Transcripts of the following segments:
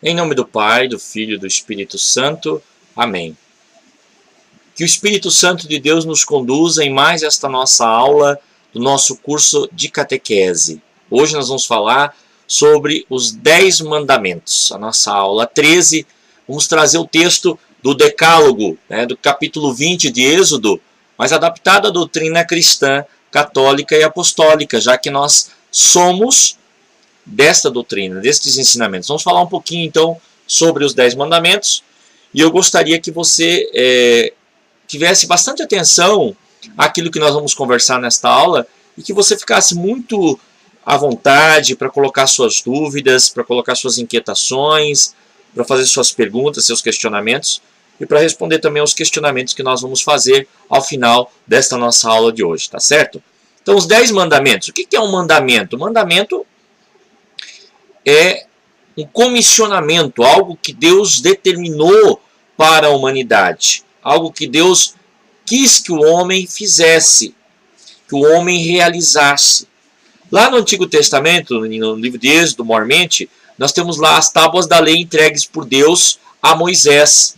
Em nome do Pai, do Filho e do Espírito Santo. Amém. Que o Espírito Santo de Deus nos conduza em mais esta nossa aula do nosso curso de catequese. Hoje nós vamos falar sobre os 10 mandamentos. A nossa aula 13, vamos trazer o texto do Decálogo, do capítulo 20 de Êxodo, mas adaptado à doutrina cristã, católica e apostólica, já que nós somos desta doutrina, destes ensinamentos. Vamos falar um pouquinho então sobre os 10 mandamentos, e eu gostaria que você tivesse bastante atenção àquilo que nós vamos conversar nesta aula, e que você ficasse muito à vontade para colocar suas dúvidas, para colocar suas inquietações, para fazer suas perguntas, seus questionamentos, e para responder também aos questionamentos que nós vamos fazer ao final desta nossa aula de hoje, tá certo? Então, os 10 mandamentos. O que é um mandamento? Mandamento é um comissionamento, algo que Deus determinou para a humanidade, algo que Deus quis que o homem fizesse, que o homem realizasse. Lá no Antigo Testamento, no livro de Êxodo, mormente, nós temos lá as tábuas da lei entregues por Deus a Moisés,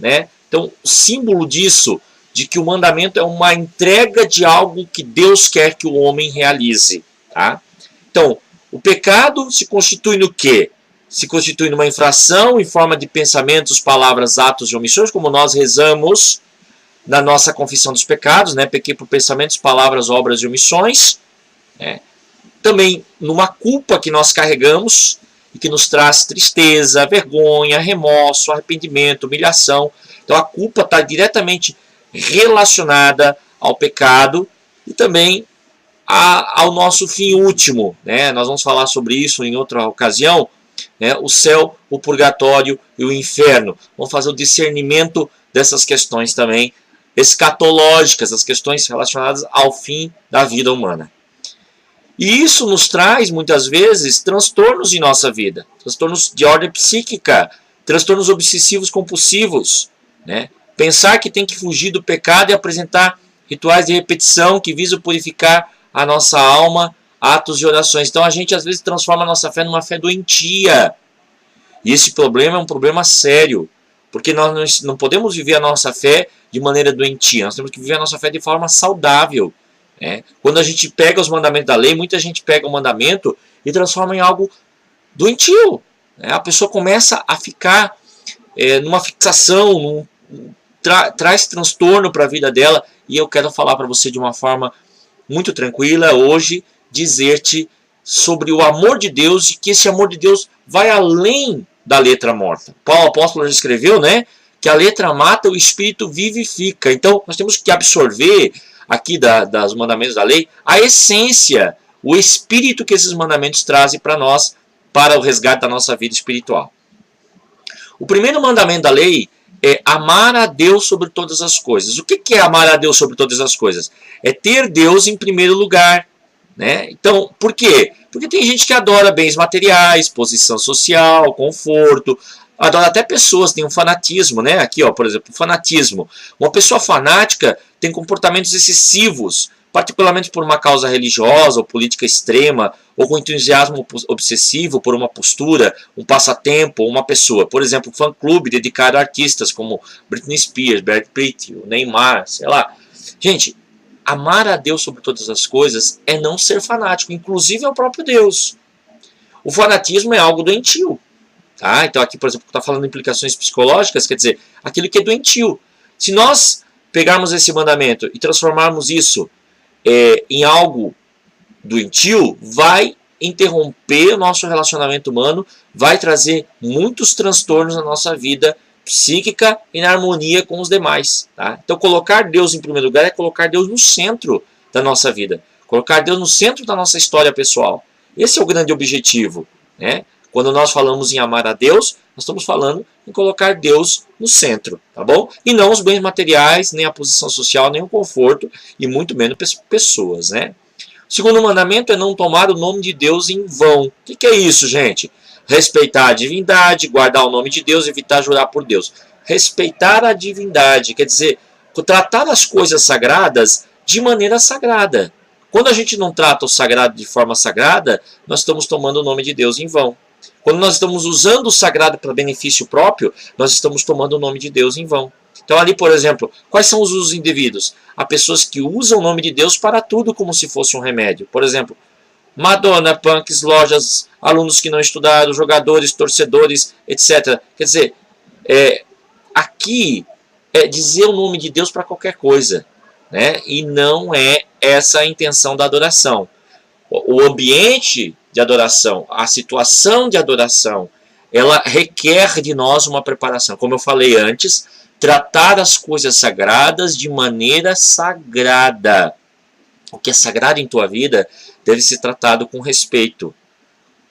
Então, o símbolo disso, de que o mandamento é uma entrega de algo que Deus quer que o homem realize, tá? Então, o pecado se constitui no quê? Se constitui numa infração em forma de pensamentos, palavras, atos e omissões, como nós rezamos na nossa confissão dos pecados, Pequei por pensamentos, palavras, obras e omissões. Também numa culpa que nós carregamos e que nos traz tristeza, vergonha, remorso, arrependimento, humilhação. Então a culpa está diretamente relacionada ao pecado e também ao nosso fim último. Nós vamos falar sobre isso em outra ocasião, o céu, o purgatório e o inferno. Vamos fazer o discernimento dessas questões também escatológicas, as questões relacionadas ao fim da vida humana. E isso nos traz, muitas vezes, transtornos em nossa vida, transtornos de ordem psíquica, transtornos obsessivos compulsivos, Pensar que tem que fugir do pecado e apresentar rituais de repetição que visam purificar a nossa alma, atos e orações. Então a gente às vezes transforma a nossa fé numa fé doentia. E esse problema é um problema sério, porque nós não podemos viver a nossa fé de maneira doentia, nós temos que viver a nossa fé de forma saudável. Quando a gente pega os mandamentos da lei, muita gente pega o mandamento e transforma em algo doentio. A pessoa começa a ficar numa fixação, traz transtorno para a vida dela, e eu quero falar para você de uma forma muito tranquila hoje, dizer-te sobre o amor de Deus, e que esse amor de Deus vai além da letra morta. Paulo apóstolo já escreveu, que a letra mata, o espírito vivifica. Então nós temos que absorver aqui das mandamentos da lei a essência, o espírito que esses mandamentos trazem para nós, para o resgate da nossa vida espiritual. O primeiro mandamento da lei é amar a Deus sobre todas as coisas. O que é amar a Deus sobre todas as coisas? É ter Deus em primeiro lugar. Então, por quê? Porque tem gente que adora bens materiais, posição social, conforto, adora até pessoas, tem um fanatismo, Aqui, por exemplo, o fanatismo. Uma pessoa fanática tem comportamentos excessivos, particularmente por uma causa religiosa ou política extrema, ou com entusiasmo obsessivo por uma postura, um passatempo, uma pessoa. Por exemplo, um fã-clube dedicado a artistas como Britney Spears, Brad Pitt, o Neymar, sei lá. Gente, amar a Deus sobre todas as coisas é não ser fanático, inclusive ao próprio Deus. O fanatismo é algo doentio. Então aqui, por exemplo, está falando de implicações psicológicas, quer dizer, aquilo que é doentio. Se nós pegarmos esse mandamento e transformarmos isso em algo doentio, vai interromper o nosso relacionamento humano, vai trazer muitos transtornos na nossa vida psíquica e na harmonia com os demais. Então colocar Deus em primeiro lugar é colocar Deus no centro da nossa vida, colocar Deus no centro da nossa história pessoal. Esse é o grande objetivo. Quando nós falamos em amar a Deus, nós estamos falando em colocar Deus no centro, tá bom? E não os bens materiais, nem a posição social, nem o conforto, e muito menos pessoas, O segundo mandamento é não tomar o nome de Deus em vão. O que é isso, gente? Respeitar a divindade, guardar o nome de Deus, evitar jurar por Deus. Respeitar a divindade, quer dizer, tratar as coisas sagradas de maneira sagrada. Quando a gente não trata o sagrado de forma sagrada, nós estamos tomando o nome de Deus em vão. Quando nós estamos usando o sagrado para benefício próprio, nós estamos tomando o nome de Deus em vão. Então ali, por exemplo, quais são os usos indevidos? Há pessoas que usam o nome de Deus para tudo como se fosse um remédio. Por exemplo, Madonna, punks, lojas, alunos que não estudaram, jogadores, torcedores, etc. Quer dizer, aqui é dizer o nome de Deus para qualquer coisa, né? E não é essa a intenção da adoração. O ambiente de adoração, a situação de adoração, ela requer de nós uma preparação. Como eu falei antes, tratar as coisas sagradas de maneira sagrada. O que é sagrado em tua vida deve ser tratado com respeito,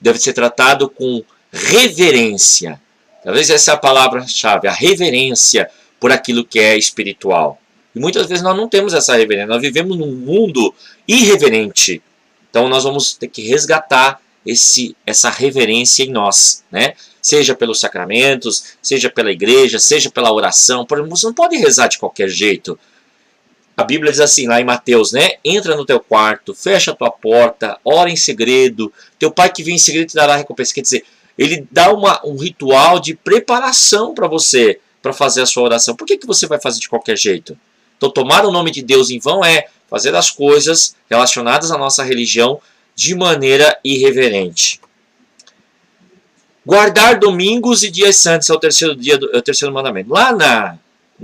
deve ser tratado com reverência. Talvez essa é a palavra-chave, a reverência por aquilo que é espiritual. E muitas vezes nós não temos essa reverência, nós vivemos num mundo irreverente. Então nós vamos ter que resgatar essa reverência em nós, né? Seja pelos sacramentos, seja pela igreja, seja pela oração. Por exemplo, você não pode rezar de qualquer jeito. A Bíblia diz assim, lá em Mateus, né? Entra no teu quarto, fecha a tua porta, ora em segredo, teu pai que vem em segredo te dará recompensa. Quer dizer, ele dá um ritual de preparação para você, para fazer a sua oração. Por que você vai fazer de qualquer jeito? Então, tomar o nome de Deus em vão é fazer as coisas relacionadas à nossa religião de maneira irreverente. Guardar domingos e dias santos é o terceiro mandamento. Lá na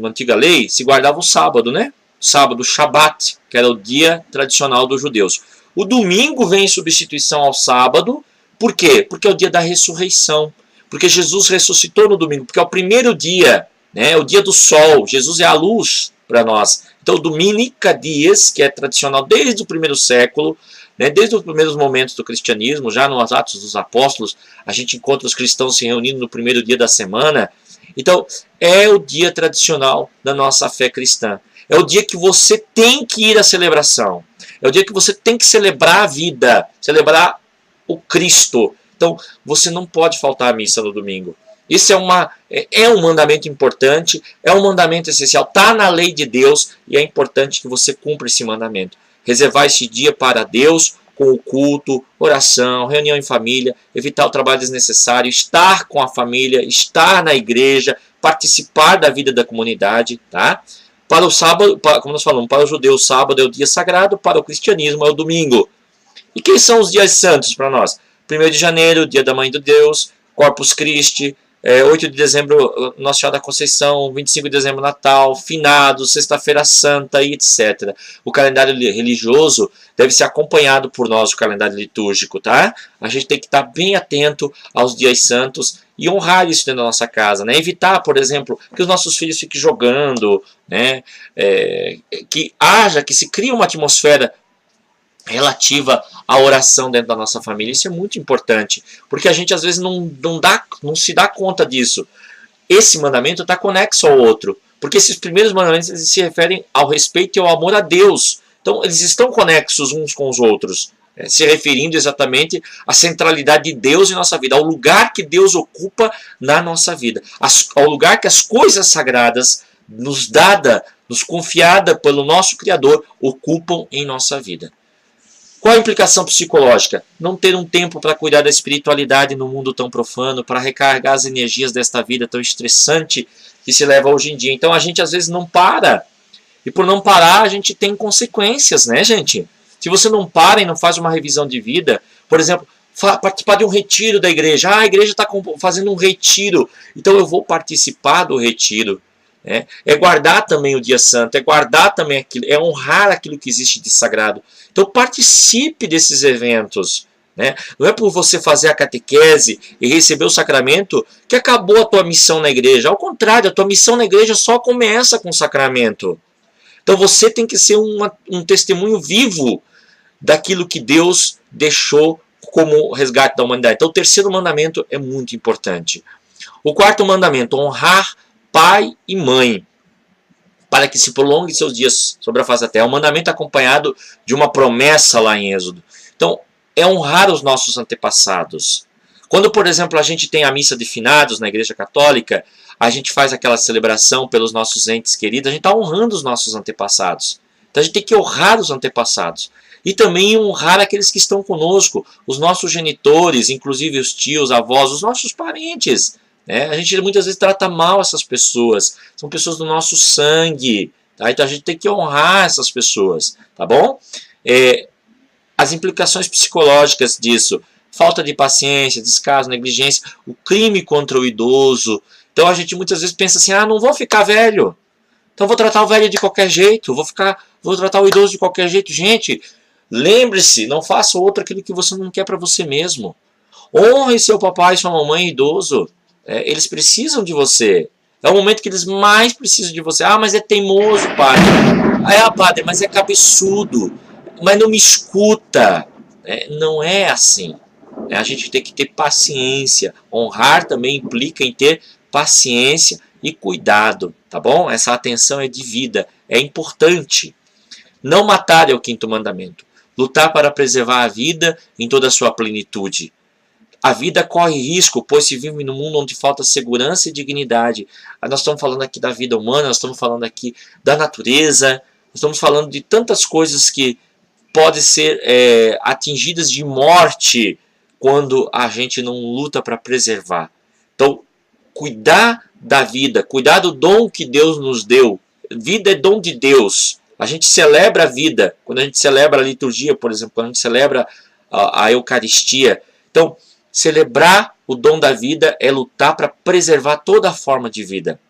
antiga lei se guardava o sábado, né? Sábado, Shabat, que era o dia tradicional dos judeus. O domingo vem em substituição ao sábado. Por quê? Porque é o dia da ressurreição. Porque Jesus ressuscitou no domingo. Porque é o primeiro dia, né? É o dia do sol. Jesus é a luz para nós. Então, Dominica Dies, que é tradicional desde o primeiro século, né? Desde os primeiros momentos do cristianismo, já nos Atos dos Apóstolos, a gente encontra os cristãos se reunindo no primeiro dia da semana. Então, é o dia tradicional da nossa fé cristã. É o dia que você tem que ir à celebração. É o dia que você tem que celebrar a vida, celebrar o Cristo. Então, você não pode faltar à missa no domingo. Isso é um mandamento importante, é um mandamento essencial, está na lei de Deus e é importante que você cumpra esse mandamento. Reservar esse dia para Deus com o culto, oração, reunião em família, evitar o trabalho desnecessário, estar com a família, estar na igreja, participar da vida da comunidade, tá? Para o sábado, como nós falamos, para o judeu o sábado é o dia sagrado, para o cristianismo é o domingo. E quem são os dias santos para nós? 1º de janeiro, dia da Mãe de Deus, Corpus Christi, 8 de dezembro, Nossa Senhora da Conceição, 25 de dezembro, Natal, Finados, Sexta-feira Santa e etc. O calendário religioso deve ser acompanhado por nós, o calendário litúrgico, tá? A gente tem que estar bem atento aos dias santos e honrar isso dentro da nossa casa, né? Evitar, por exemplo, que os nossos filhos fiquem jogando, né? Que se crie uma atmosfera relativa à oração dentro da nossa família. Isso é muito importante, porque a gente às vezes não se dá conta disso. Esse mandamento está conexo ao outro, porque esses primeiros mandamentos eles se referem ao respeito e ao amor a Deus. Então eles estão conexos uns com os outros, se referindo exatamente à centralidade de Deus em nossa vida, ao lugar que Deus ocupa na nossa vida, ao lugar que as coisas sagradas nos confiada pelo nosso Criador ocupam em nossa vida. Qual a implicação psicológica? Não ter um tempo para cuidar da espiritualidade no mundo tão profano, para recarregar as energias desta vida tão estressante que se leva hoje em dia. Então a gente às vezes não para. E por não parar a gente tem consequências, né, gente? Se você não para e não faz uma revisão de vida, por exemplo, participar de um retiro da igreja. Ah, a igreja está fazendo um retiro, então eu vou participar do retiro. É guardar também o dia santo, é guardar também aquilo, é honrar aquilo que existe de sagrado. Então participe desses eventos. Não é por você fazer a catequese e receber o sacramento que acabou a tua missão na igreja. Ao contrário, a tua missão na igreja só começa com o sacramento. Então você tem que ser um testemunho vivo daquilo que Deus deixou como resgate da humanidade. Então o terceiro mandamento é muito importante. O quarto mandamento, honrar pai e mãe, para que se prolongue seus dias sobre a face da terra. É um mandamento acompanhado de uma promessa lá em Êxodo. Então, é honrar os nossos antepassados. Quando, por exemplo, a gente tem a missa de finados na Igreja Católica, a gente faz aquela celebração pelos nossos entes queridos, a gente está honrando os nossos antepassados. Então, a gente tem que honrar os antepassados. E também honrar aqueles que estão conosco, os nossos genitores, inclusive os tios, avós, os nossos parentes. Né? A gente muitas vezes trata mal essas pessoas, são pessoas do nosso sangue. Tá? Então a gente tem que honrar essas pessoas, tá bom? As implicações psicológicas disso, falta de paciência, descaso, negligência, o crime contra o idoso. Então a gente muitas vezes pensa assim, não vou ficar velho, então vou tratar o velho de qualquer jeito, vou tratar o idoso de qualquer jeito. Gente, lembre-se, não faça outro aquilo que você não quer para você mesmo. Honre seu papai e sua mamãe idoso, eles precisam de você. É o momento que eles mais precisam de você. Mas é teimoso, padre. Padre, mas é cabeçudo. Mas não me escuta. Não é assim. A gente tem que ter paciência. Honrar também implica em ter paciência e cuidado, tá bom? Essa atenção é de vida, é importante. Não matar é o 5º mandamento. Lutar para preservar a vida em toda a sua plenitude. A vida corre risco, pois se vive num mundo onde falta segurança e dignidade. Nós estamos falando aqui da vida humana, nós estamos falando aqui da natureza, nós estamos falando de tantas coisas que podem ser atingidas de morte quando a gente não luta para preservar. Então, cuidar da vida, cuidar do dom que Deus nos deu. Vida é dom de Deus. A gente celebra a vida, quando a gente celebra a liturgia, por exemplo, quando a gente celebra a Eucaristia. Então, celebrar o dom da vida é lutar para preservar toda a forma de vida.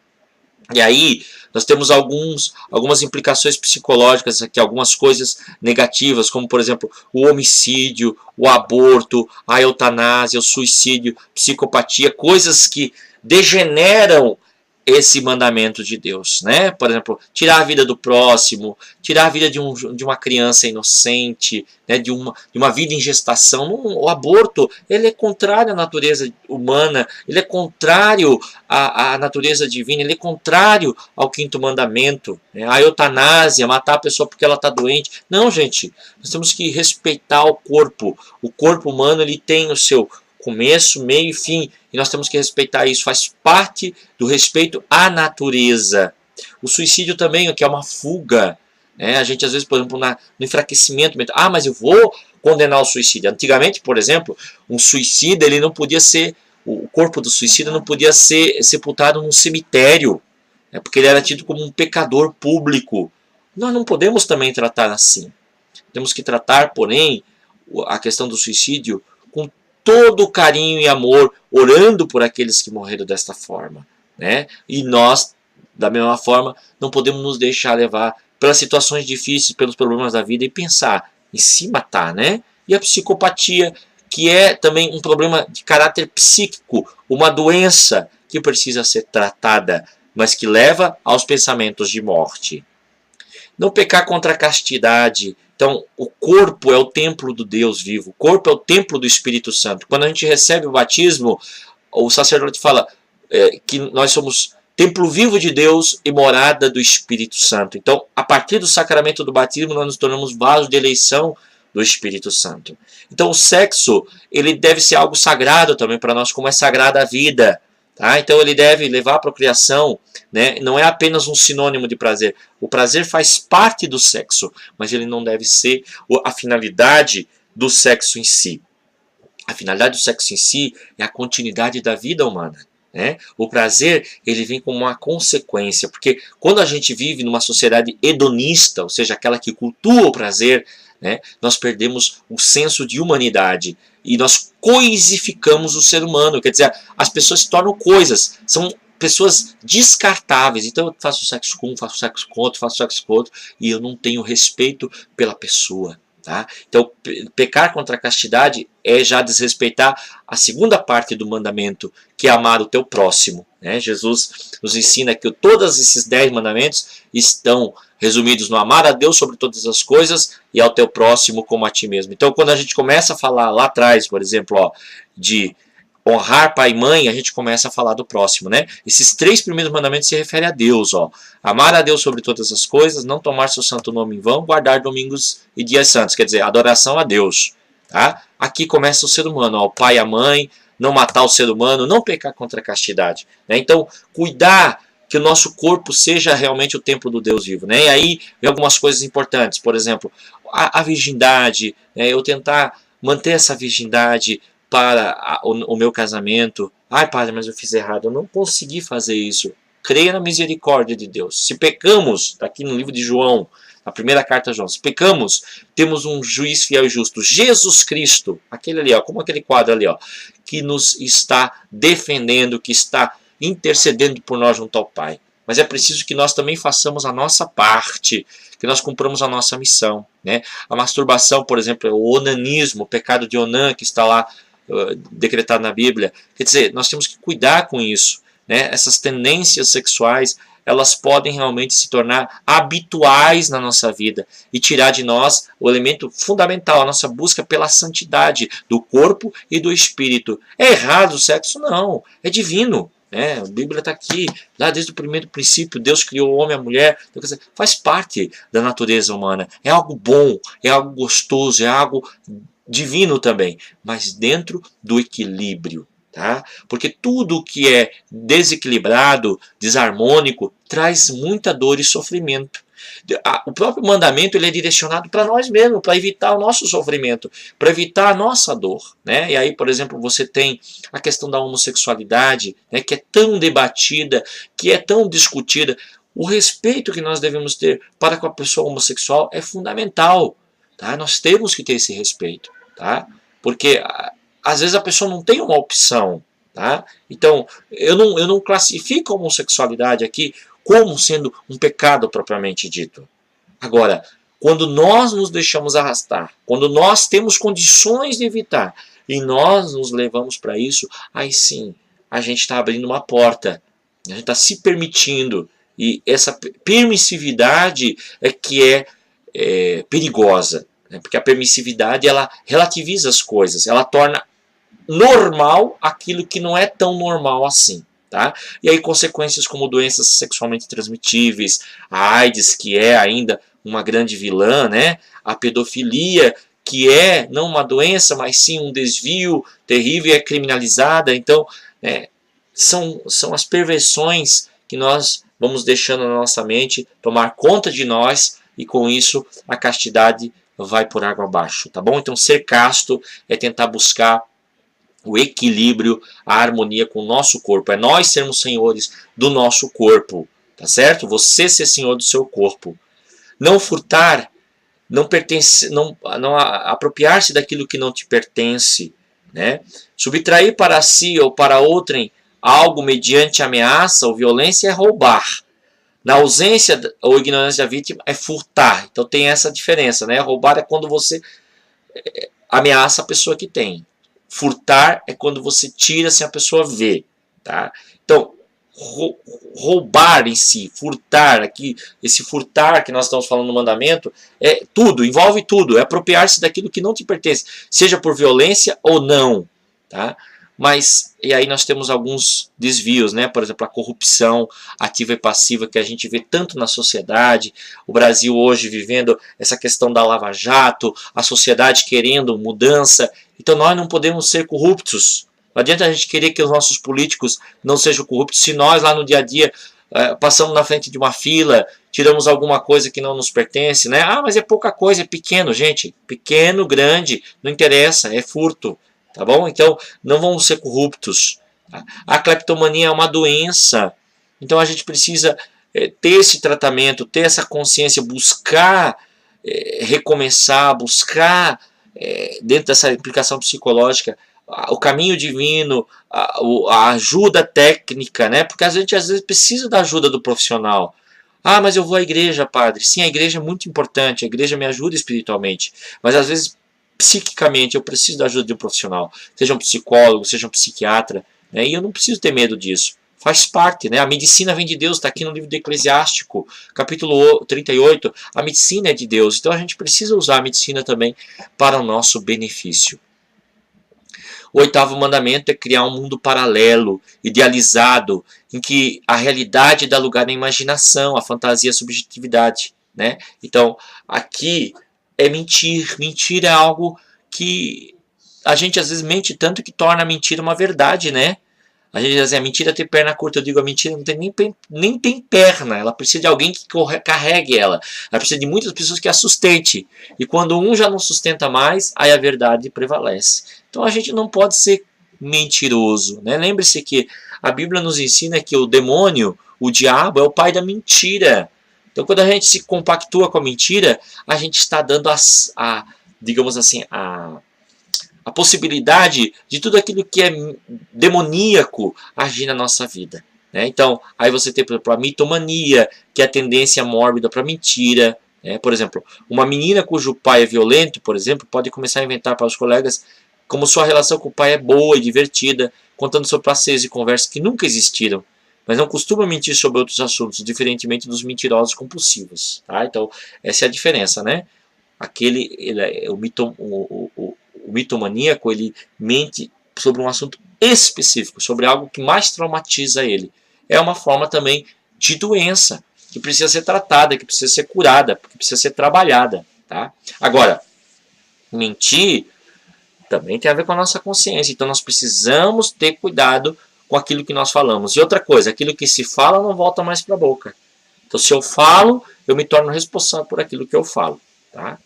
E aí, nós temos algumas implicações psicológicas aqui, algumas coisas negativas, como, por exemplo, o homicídio, o aborto, a eutanásia, o suicídio, psicopatia, coisas que degeneram esse mandamento de Deus, né? Por exemplo, tirar a vida do próximo, tirar a vida de uma criança inocente, né? de uma vida em gestação. O aborto, ele é contrário à natureza humana, ele é contrário à natureza divina, ele é contrário ao 5º mandamento. Né? A eutanásia, matar a pessoa porque ela está doente. Não, gente, nós temos que respeitar o corpo. O corpo humano, ele tem o seu começo, meio e fim, e nós temos que respeitar isso, faz parte do respeito à natureza. O suicídio também, que é uma fuga, né? A gente às vezes, por exemplo, no enfraquecimento, mas eu vou condenar o suicídio. Antigamente, por exemplo, um suicida, ele não podia ser, o corpo do suicida não podia ser sepultado num cemitério, né? Porque ele era tido como um pecador público. Nós não podemos também tratar assim. Temos que tratar, porém, a questão do suicídio com todo carinho e amor, orando por aqueles que morreram desta forma. Né? E nós, da mesma forma, não podemos nos deixar levar pelas situações difíceis, pelos problemas da vida e pensar em se matar. Né? E a psicopatia, que é também um problema de caráter psíquico, uma doença que precisa ser tratada, mas que leva aos pensamentos de morte. Não pecar contra a castidade. Então, o corpo é o templo do Deus vivo. O corpo é o templo do Espírito Santo. Quando a gente recebe o batismo, o sacerdote fala que nós somos templo vivo de Deus e morada do Espírito Santo. Então, a partir do sacramento do batismo, nós nos tornamos vasos de eleição do Espírito Santo. Então, o sexo, ele deve ser algo sagrado também para nós, como é sagrada a vida. Tá? Então ele deve levar à procriação, né? Não é apenas um sinônimo de prazer. O prazer faz parte do sexo, mas ele não deve ser a finalidade do sexo em si. A finalidade do sexo em si é a continuidade da vida humana. Né? O prazer, ele vem como uma consequência, porque quando a gente vive numa sociedade hedonista, ou seja, aquela que cultua o prazer, né, nós perdemos o senso de humanidade e nós coisificamos o ser humano, quer dizer, as pessoas se tornam coisas, são pessoas descartáveis. Então eu faço sexo com um, faço sexo com outro, faço sexo com outro, e eu não tenho respeito pela pessoa. Tá? Então, pecar contra a castidade é já desrespeitar a segunda parte do mandamento, que é amar o teu próximo. Né? Jesus nos ensina que todos esses 10 mandamentos estão resumidos no amar a Deus sobre todas as coisas e ao teu próximo como a ti mesmo. Então, quando a gente começa a falar lá atrás, por exemplo, de honrar pai e mãe, a gente começa a falar do próximo, né? Esses 3 primeiros mandamentos se referem a Deus, ó. Amar a Deus sobre todas as coisas, não tomar seu santo nome em vão, guardar domingos e dias santos, quer dizer, adoração a Deus, tá? Aqui começa o ser humano, ó, o pai e a mãe, não matar o ser humano, não pecar contra a castidade, né? Então, cuidar que o nosso corpo seja realmente o templo do Deus vivo, né? E aí vem algumas coisas importantes, por exemplo, a virgindade, né? Eu tentar manter essa virgindade para o meu casamento. Ai, padre, mas eu fiz errado, eu não consegui fazer isso. Creia na misericórdia de Deus. Se pecamos, está aqui no livro de João, na primeira carta a João, se pecamos, temos um juiz fiel e justo, Jesus Cristo, aquele ali, ó, como aquele quadro ali, ó, que nos está defendendo, que está intercedendo por nós junto ao Pai. Mas é preciso que nós também façamos a nossa parte, que nós cumpramos a nossa missão, né? A masturbação, por exemplo, o onanismo, o pecado de Onã, que está lá decretado na Bíblia. Quer dizer, nós temos que cuidar com isso, né? Essas tendências sexuais, elas podem realmente se tornar habituais na nossa vida e tirar de nós o elemento fundamental, a nossa busca pela santidade do corpo e do espírito. É errado o sexo? Não, é divino. A Bíblia está aqui, lá desde o primeiro princípio, Deus criou o homem e a mulher, então, quer dizer, faz parte da natureza humana, é algo bom, é algo gostoso, é algo divino também, mas dentro do equilíbrio, tá? Porque tudo que é desequilibrado, desarmônico, traz muita dor e sofrimento. O próprio mandamento ele é direcionado para nós mesmos, para evitar o nosso sofrimento, para evitar a nossa dor, né? E aí, por exemplo, você tem a questão da homossexualidade, né, que é tão debatida, que é tão discutida. O respeito que nós devemos ter para com a pessoa homossexual é fundamental, tá? Nós temos que ter esse respeito, tá? Porque às vezes a pessoa não tem uma opção, tá? Então, eu não classifico a homossexualidade aqui como sendo um pecado propriamente dito. Agora, quando nós nos deixamos arrastar, quando nós temos condições de evitar e nós nos levamos para isso, aí sim, a gente está abrindo uma porta, a gente está se permitindo, e essa permissividade é que é perigosa, né? Porque a permissividade ela relativiza as coisas, ela torna normal aquilo que não é tão normal assim. Tá? E aí consequências como doenças sexualmente transmitíveis, a AIDS, que é ainda uma grande vilã, né? A pedofilia, que é não uma doença, mas sim um desvio terrível e é criminalizada. Então, são as perversões que nós vamos deixando na nossa mente tomar conta de nós e com isso a castidade vai por água abaixo, tá bom? Então ser casto é tentar buscar o equilíbrio, a harmonia com o nosso corpo. É nós sermos senhores do nosso corpo, tá certo? Você ser senhor do seu corpo. Não furtar, não pertence, não apropriar-se daquilo que não te pertence, né? Subtrair para si ou para outrem algo mediante ameaça ou violência é roubar. Na ausência ou ignorância da vítima é furtar. Então tem essa diferença, né? Roubar é quando você ameaça a pessoa que tem. Furtar é quando você tira sem a pessoa ver, tá? Então, roubar em si, furtar aqui, esse furtar que nós estamos falando no mandamento, é tudo, envolve tudo, é apropriar-se daquilo que não te pertence, seja por violência ou não, tá? Mas, e aí nós temos alguns desvios, né? Por exemplo, a corrupção ativa e passiva que a gente vê tanto na sociedade, o Brasil hoje vivendo essa questão da Lava Jato, a sociedade querendo mudança. Então nós não podemos ser corruptos. Não adianta a gente querer que os nossos políticos não sejam corruptos se nós lá no dia a dia passamos na frente de uma fila, tiramos alguma coisa que não nos pertence, né? Ah, mas é pouca coisa, é pequeno, gente. Pequeno, grande, não interessa, é furto. Tá bom? Então, não vamos ser corruptos. A cleptomania é uma doença. Então, a gente precisa ter esse tratamento, ter essa consciência, buscar recomeçar, buscar, dentro dessa implicação psicológica, o caminho divino, a ajuda técnica, né? Porque a gente às vezes precisa da ajuda do profissional. Ah, mas eu vou à igreja, padre. Sim, a igreja é muito importante, a igreja me ajuda espiritualmente. Mas às vezes psiquicamente eu preciso da ajuda de um profissional, seja um psicólogo, seja um psiquiatra, né? E eu não preciso ter medo disso, faz parte, né? A medicina vem de Deus, está aqui no livro do Eclesiástico, capítulo 38, a medicina é de Deus, então a gente precisa usar a medicina também para o nosso benefício. O oitavo mandamento é criar um mundo paralelo, idealizado, em que a realidade dá lugar à imaginação, à fantasia, à subjetividade, né? Então, aqui é mentir. Mentir é algo que a gente às vezes mente tanto que torna a mentira uma verdade, né? A gente diz assim, a mentira tem perna curta. Eu digo, a mentira não tem nem tem perna. Ela precisa de alguém que carregue ela. Ela precisa de muitas pessoas que a sustente. E quando um já não sustenta mais, aí a verdade prevalece. Então a gente não pode ser mentiroso, né? Lembre-se que a Bíblia nos ensina que o demônio, o diabo, é o pai da mentira. Então quando a gente se compactua com a mentira, a gente está dando digamos assim, a possibilidade de tudo aquilo que é demoníaco agir na nossa vida. Né? Então, aí você tem, por exemplo, a mitomania, que é a tendência mórbida para mentira. Né? Por exemplo, uma menina cujo pai é violento, por exemplo, pode começar a inventar para os colegas como sua relação com o pai é boa e divertida, contando sobre passeios e conversas que nunca existiram, mas não costuma mentir sobre outros assuntos, diferentemente dos mentirosos compulsivos. Tá? Então, essa é a diferença, né? O mitomaníaco, ele mente sobre um assunto específico, sobre algo que mais traumatiza ele. É uma forma também de doença, que precisa ser tratada, que precisa ser curada, que precisa ser trabalhada. Tá? Agora, mentir também tem a ver com a nossa consciência, então nós precisamos ter cuidado com aquilo que nós falamos. E outra coisa, aquilo que se fala não volta mais para a boca. Então, se eu falo, eu me torno responsável por aquilo que eu falo. Tá?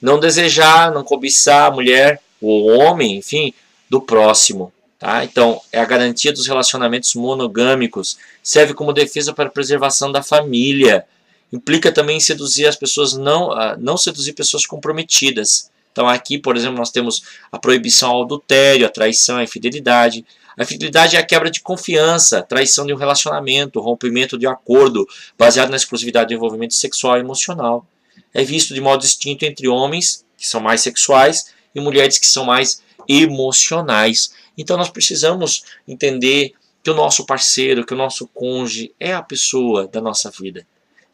Não desejar, não cobiçar a mulher, o homem, enfim, do próximo. Tá? Então, é a garantia dos relacionamentos monogâmicos. Serve como defesa para a preservação da família. Implica também em seduzir as pessoas, não seduzir pessoas comprometidas. Então, aqui, por exemplo, nós temos a proibição ao adultério, a traição, a infidelidade. A infidelidade é a quebra de confiança, traição de um relacionamento, rompimento de um acordo baseado na exclusividade do envolvimento sexual e emocional. É visto de modo distinto entre homens, que são mais sexuais, e mulheres que são mais emocionais. Então nós precisamos entender que o nosso parceiro, que o nosso cônjuge é a pessoa da nossa vida.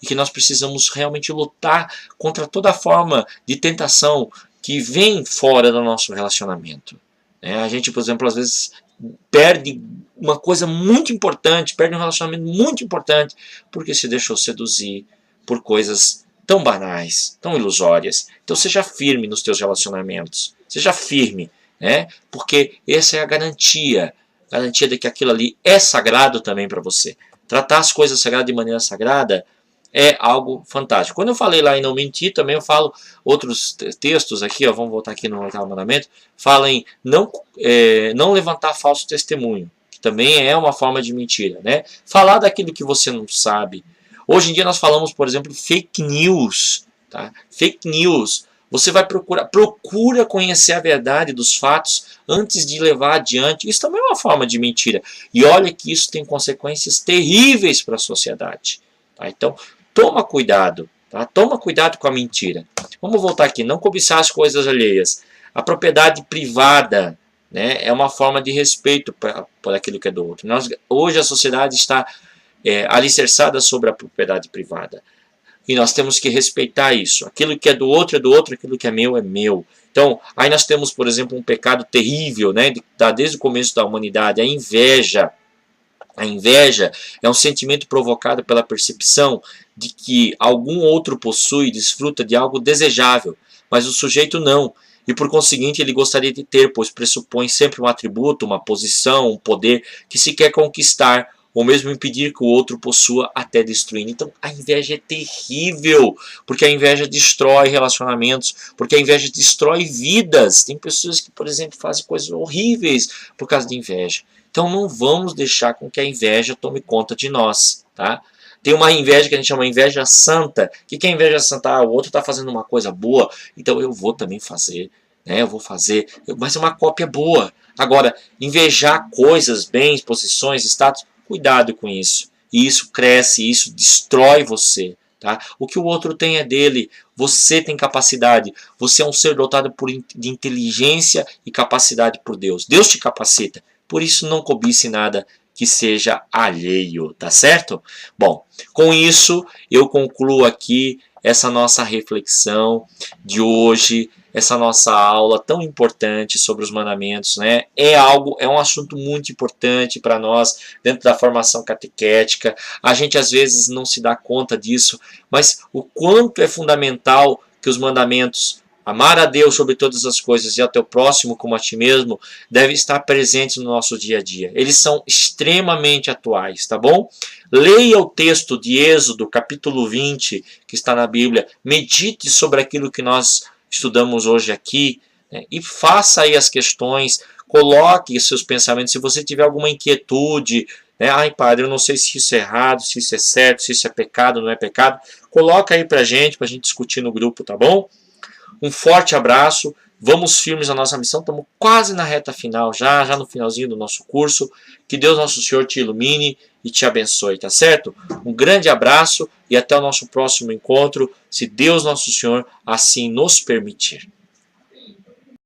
E que nós precisamos realmente lutar contra toda forma de tentação que vem fora do nosso relacionamento. A gente, por exemplo, às vezes perde uma coisa muito importante, perde um relacionamento muito importante, porque se deixou seduzir por coisas tão banais, tão ilusórias. Então seja firme nos teus relacionamentos, seja firme, né? Porque essa é a garantia de que aquilo ali é sagrado também para você. Tratar as coisas sagradas de maneira sagrada é algo fantástico. Quando eu falei lá em não mentir, também eu falo outros textos aqui, ó, vamos voltar aqui no oitavo mandamento, fala em não levantar falso testemunho, que também é uma forma de mentira, né? Falar daquilo que você não sabe. Hoje em dia nós falamos, por exemplo, fake news. Tá? Fake news. Você vai procura conhecer a verdade dos fatos antes de levar adiante. Isso também é uma forma de mentira. E olha que isso tem consequências terríveis para a sociedade. Tá? Então, toma cuidado. Tá? Toma cuidado com a mentira. Vamos voltar aqui. Não cobiçar as coisas alheias. A propriedade privada, né, é uma forma de respeito por aquilo que é do outro. Hoje a sociedade está alicerçada sobre a propriedade privada. E nós temos que respeitar isso. Aquilo que é do outro, aquilo que é meu, é meu. Então, aí nós temos, por exemplo, um pecado terrível, né, desde o começo da humanidade, a inveja. A inveja é um sentimento provocado pela percepção de que algum outro possui e desfruta de algo desejável, mas o sujeito não. E por conseguinte ele gostaria de ter, pois pressupõe sempre um atributo, uma posição, um poder que se quer conquistar, ou mesmo impedir que o outro possua até destruindo. Então a inveja é terrível, porque a inveja destrói relacionamentos, porque a inveja destrói vidas. Tem pessoas que, por exemplo, fazem coisas horríveis por causa de inveja. Então não vamos deixar com que a inveja tome conta de nós. Tá? Tem uma inveja que a gente chama de inveja santa. O que é inveja santa? O outro está fazendo uma coisa boa, então eu vou também fazer. Eu vou fazer, mas é uma cópia boa. Agora, invejar coisas, bens, posições, status, cuidado com isso. E isso cresce, isso destrói você. Tá? O que o outro tem é dele. Você tem capacidade. Você é um ser dotado de inteligência e capacidade por Deus. Deus te capacita. Por isso não cobice nada que seja alheio. Tá certo? Bom, com isso eu concluo aqui essa nossa reflexão de hoje, essa nossa aula tão importante sobre os mandamentos, né? É um assunto muito importante para nós dentro da formação catequética. A gente às vezes não se dá conta disso, mas o quanto é fundamental que os mandamentos Amar a Deus sobre todas as coisas e ao teu próximo como a ti mesmo deve estar presente no nosso dia a dia. Eles são extremamente atuais, tá bom? Leia o texto de Êxodo, capítulo 20, que está na Bíblia. Medite sobre aquilo que nós estudamos hoje aqui, né? E faça aí as questões, coloque seus pensamentos. Se você tiver alguma inquietude, né? Ai, padre, eu não sei se isso é errado, se isso é certo, se isso é pecado, não é pecado. Coloca aí pra gente discutir no grupo, tá bom? Um forte abraço, vamos firmes na nossa missão, estamos quase na reta final, já no finalzinho do nosso curso. Que Deus Nosso Senhor te ilumine e te abençoe, tá certo? Um grande abraço e até o nosso próximo encontro, se Deus Nosso Senhor assim nos permitir.